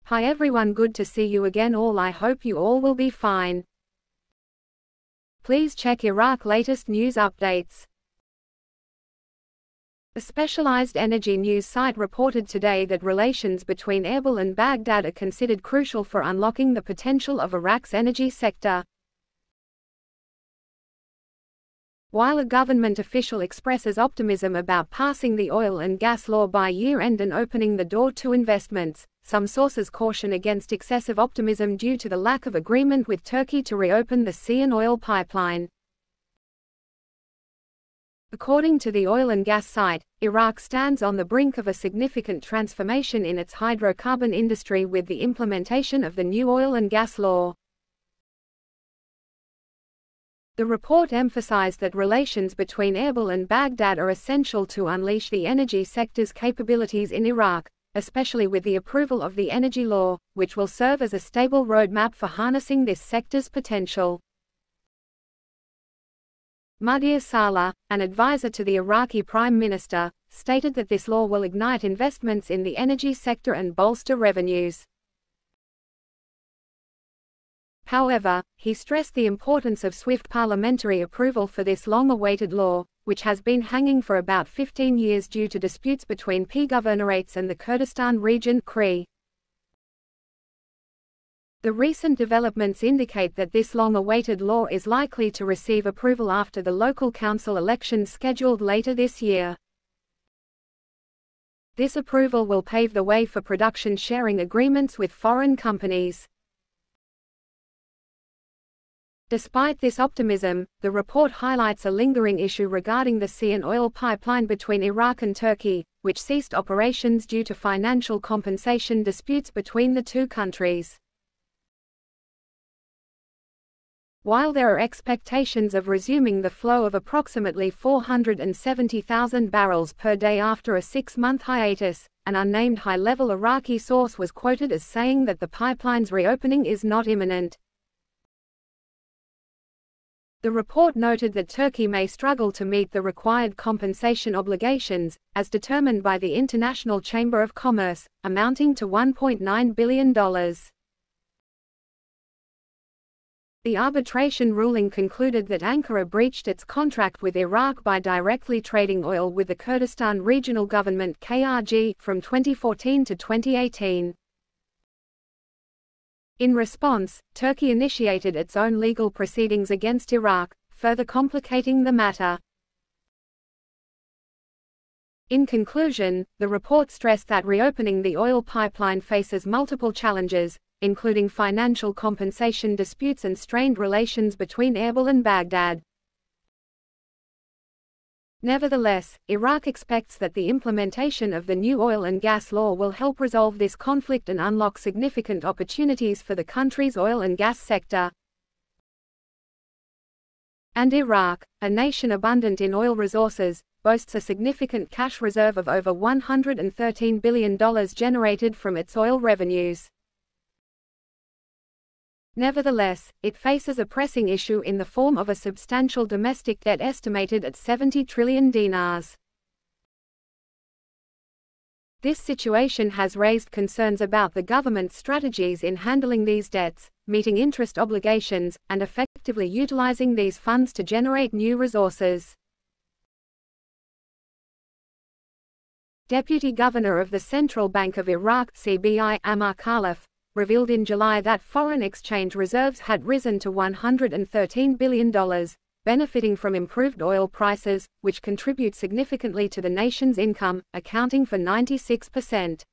Hi everyone, good to see you again all. I hope you all will be fine. Please check Iraq latest news updates. A specialized energy news site reported today that relations between Erbil and Baghdad are considered crucial for unlocking the potential of Iraq's energy sector. While a government official expresses optimism about passing the oil and gas law by year-end and opening the door to investments, some sources caution against excessive optimism due to the lack of agreement with Turkey to reopen the sea and oil pipeline. According to the oil and gas site, Iraq stands on the brink of a significant transformation in its hydrocarbon industry with the implementation of the new oil and gas law. The report emphasized that relations between Erbil and Baghdad are essential to unleash the energy sector's capabilities in Iraq, especially with the approval of the energy law, which will serve as a stable roadmap for harnessing this sector's potential. Mudir Saleh, an advisor to the Iraqi Prime Minister, stated that this law will ignite investments in the energy sector and bolster revenues. However, he stressed the importance of swift parliamentary approval for this long-awaited law, which has been hanging for about 15 years due to disputes between P governorates and the Kurdistan region (KRI). The recent developments indicate that this long-awaited law is likely to receive approval after the local council elections scheduled later this year. This approval will pave the way for production sharing agreements with foreign companies. Despite this optimism, the report highlights a lingering issue regarding the sea and oil pipeline between Iraq and Turkey, which ceased operations due to financial compensation disputes between the two countries. While there are expectations of resuming the flow of approximately 470,000 barrels per day after a 6-month hiatus, an unnamed high-level Iraqi source was quoted as saying that the pipeline's reopening is not imminent. The report noted that Turkey may struggle to meet the required compensation obligations, as determined by the International Chamber of Commerce, amounting to $1.9 billion. The arbitration ruling concluded that Ankara breached its contract with Iraq by directly trading oil with the Kurdistan Regional Government (KRG) from 2014 to 2018. In response, Turkey initiated its own legal proceedings against Iraq, further complicating the matter. In conclusion, the report stressed that reopening the oil pipeline faces multiple challenges, including financial compensation disputes and strained relations between Erbil and Baghdad. Nevertheless, Iraq expects that the implementation of the new oil and gas law will help resolve this conflict and unlock significant opportunities for the country's oil and gas sector. And Iraq, a nation abundant in oil resources, boasts a significant cash reserve of over $113 billion generated from its oil revenues. Nevertheless, it faces a pressing issue in the form of a substantial domestic debt estimated at 70 trillion dinars. This situation has raised concerns about the government's strategies in handling these debts, meeting interest obligations, and effectively utilizing these funds to generate new resources. Deputy Governor of the Central Bank of Iraq (CBI) Amar Khalaf revealed in July that foreign exchange reserves had risen to $113 billion, benefiting from improved oil prices, which contribute significantly to the nation's income, accounting for 96%.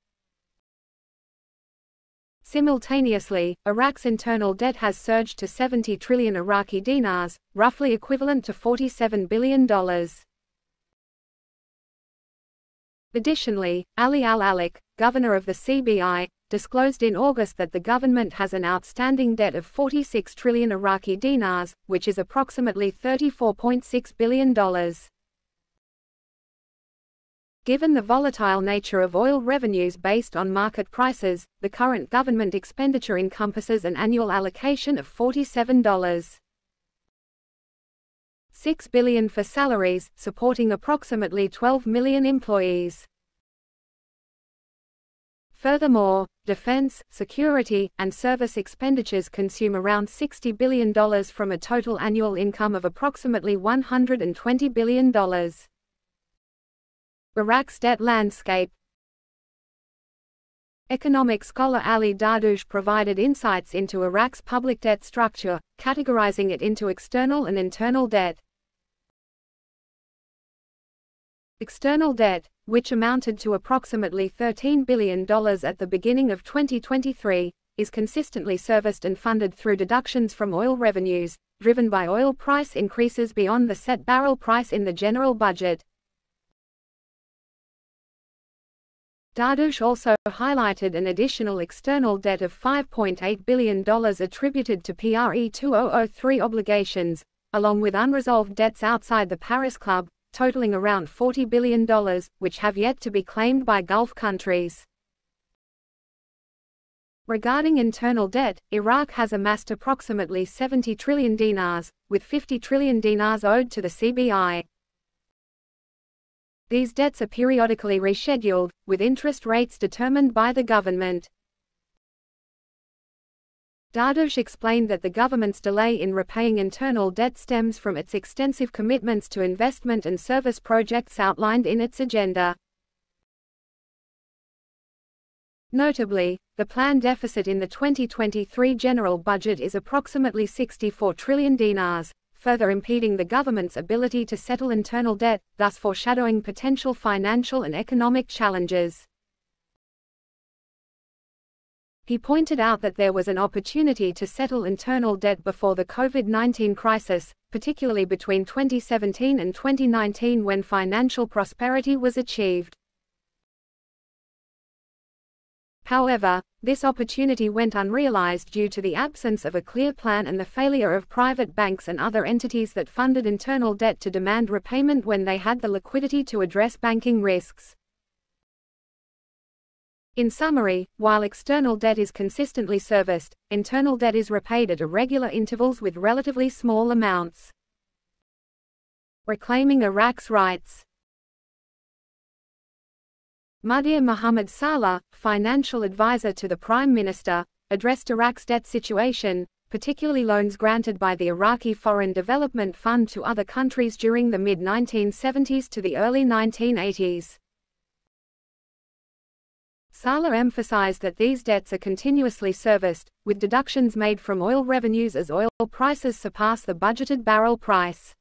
Simultaneously, Iraq's internal debt has surged to 70 trillion Iraqi dinars, roughly equivalent to $47 billion. Additionally, Ali al-Alik, governor of the CBI, disclosed in August that the government has an outstanding debt of 46 trillion Iraqi dinars, which is approximately $34.6 billion. Given the volatile nature of oil revenues based on market prices, the current government expenditure encompasses an annual allocation of $47.6 billion for salaries, supporting approximately 12 million employees. Furthermore, defense, security, and service expenditures consume around $60 billion from a total annual income of approximately $120 billion. Iraq's debt landscape. Economic scholar Ali Dardoush provided insights into Iraq's public debt structure, categorizing it into external and internal debt. External debt, which amounted to approximately $13 billion at the beginning of 2023, is consistently serviced and funded through deductions from oil revenues, driven by oil price increases beyond the set barrel price in the general budget. Dardoush also highlighted an additional external debt of $5.8 billion attributed to PRE 2003 obligations, along with unresolved debts outside the Paris Club, totaling around $40 billion, which have yet to be claimed by Gulf countries. Regarding internal debt, Iraq has amassed approximately 70 trillion dinars, with 50 trillion dinars owed to the CBI. These debts are periodically rescheduled, with interest rates determined by the government. Dardoush explained that the government's delay in repaying internal debt stems from its extensive commitments to investment and service projects outlined in its agenda. Notably, the planned deficit in the 2023 general budget is approximately 64 trillion dinars, further impeding the government's ability to settle internal debt, thus foreshadowing potential financial and economic challenges. He pointed out that there was an opportunity to settle internal debt before the COVID-19 crisis, particularly between 2017 and 2019 when financial prosperity was achieved. However, this opportunity went unrealized due to the absence of a clear plan and the failure of private banks and other entities that funded internal debt to demand repayment when they had the liquidity to address banking risks. In summary, while external debt is consistently serviced, internal debt is repaid at irregular intervals with relatively small amounts. Reclaiming Iraq's rights. Mudir Mohammed Salah, financial advisor to the Prime Minister, addressed Iraq's debt situation, particularly loans granted by the Iraqi Foreign Development Fund to other countries during the mid-1970s to the early 1980s. Salah emphasized that these debts are continuously serviced, with deductions made from oil revenues as oil prices surpass the budgeted barrel price.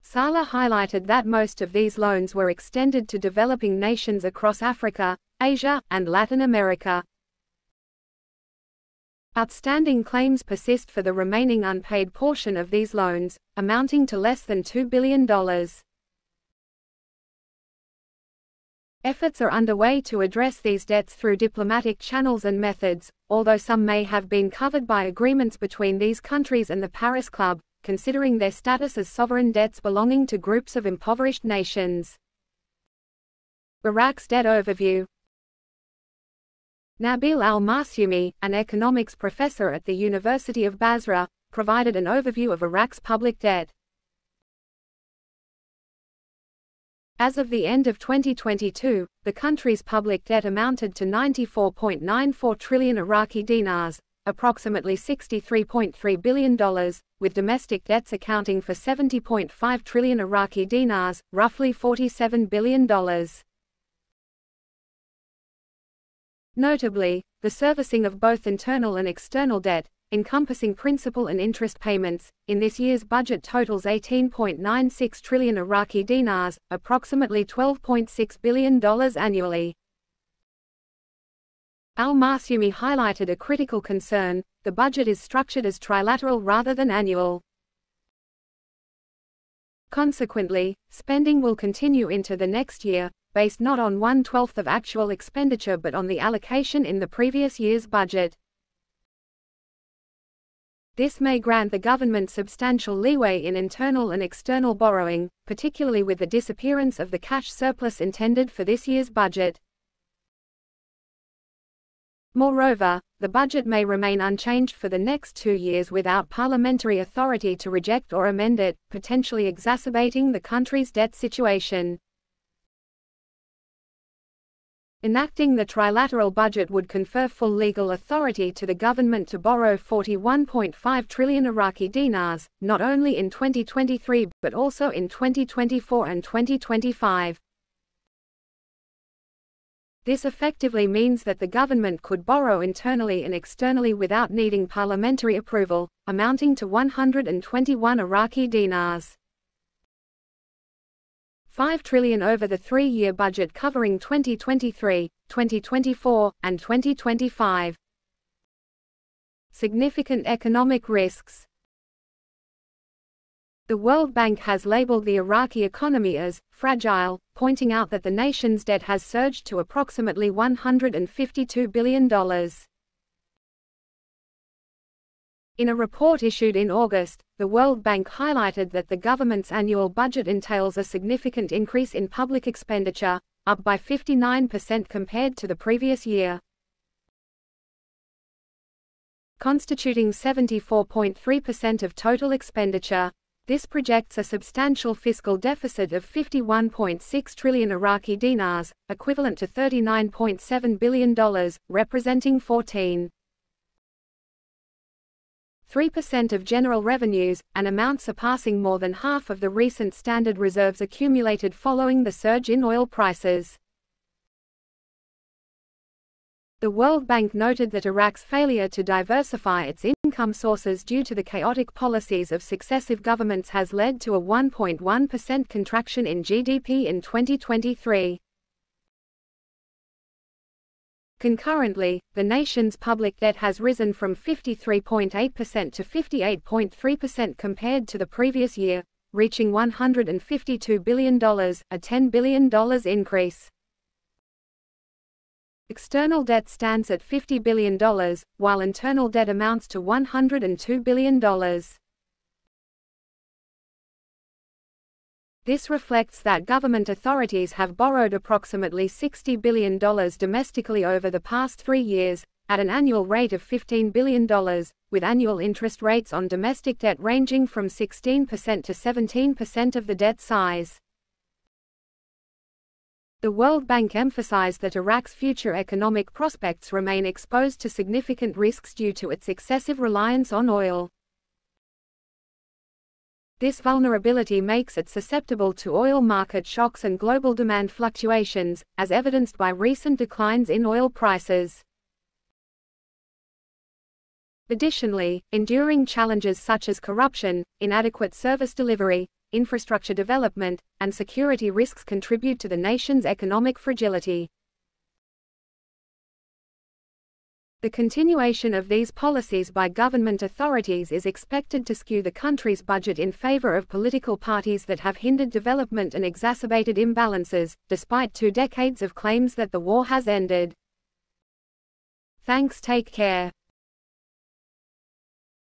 Salah highlighted that most of these loans were extended to developing nations across Africa, Asia, and Latin America. Outstanding claims persist for the remaining unpaid portion of these loans, amounting to less than $2 billion. Efforts are underway to address these debts through diplomatic channels and methods, although some may have been covered by agreements between these countries and the Paris Club, considering their status as sovereign debts belonging to groups of impoverished nations. Iraq's debt overview. Nabil al-Masoumi, an economics professor at the University of Basra, provided an overview of Iraq's public debt. As of the end of 2022, the country's public debt amounted to 94.94 trillion Iraqi dinars, approximately $63.3 billion, with domestic debts accounting for 70.5 trillion Iraqi dinars, roughly $47 billion. Notably, the servicing of both internal and external debt, encompassing principal and interest payments, in this year's budget totals 18.96 trillion Iraqi dinars, approximately $12.6 billion annually. Al-Masoumi highlighted a critical concern: the budget is structured as trilateral rather than annual. Consequently, spending will continue into the next year, based not on 1/12 of actual expenditure but on the allocation in the previous year's budget. This may grant the government substantial leeway in internal and external borrowing, particularly with the disappearance of the cash surplus intended for this year's budget. Moreover, the budget may remain unchanged for the next 2 years without parliamentary authority to reject or amend it, potentially exacerbating the country's debt situation. Enacting the trilateral budget would confer full legal authority to the government to borrow 41.5 trillion Iraqi dinars, not only in 2023 but also in 2024 and 2025. This effectively means that the government could borrow internally and externally without needing parliamentary approval, amounting to 121 Iraqi dinars. 5 trillion over the three-year budget covering 2023, 2024, and 2025. Significant economic risks. The World Bank has labeled the Iraqi economy as fragile, pointing out that the nation's debt has surged to approximately $152 billion. In a report issued in August, the World Bank highlighted that the government's annual budget entails a significant increase in public expenditure, up by 59% compared to the previous year, constituting 74.3% of total expenditure. This projects a substantial fiscal deficit of 51.6 trillion Iraqi dinars, equivalent to $39.7 billion, representing 14.3% of general revenues, an amount surpassing more than half of the recent standard reserves accumulated following the surge in oil prices. The World Bank noted that Iraq's failure to diversify its income sources due to the chaotic policies of successive governments has led to a 1.1% contraction in GDP in 2023. Concurrently, the nation's public debt has risen from 53.8% to 58.3% compared to the previous year, reaching $152 billion, a $10 billion increase. External debt stands at $50 billion, while internal debt amounts to $102 billion. This reflects that government authorities have borrowed approximately $60 billion domestically over the past 3 years, at an annual rate of $15 billion, with annual interest rates on domestic debt ranging from 16% to 17% of the debt size. The World Bank emphasized that Iraq's future economic prospects remain exposed to significant risks due to its excessive reliance on oil. This vulnerability makes it susceptible to oil market shocks and global demand fluctuations, as evidenced by recent declines in oil prices. Additionally, enduring challenges such as corruption, inadequate service delivery, infrastructure development, and security risks contribute to the nation's economic fragility. The continuation of these policies by government authorities is expected to skew the country's budget in favor of political parties that have hindered development and exacerbated imbalances, despite 2 decades of claims that the war has ended. Thanks. Take care.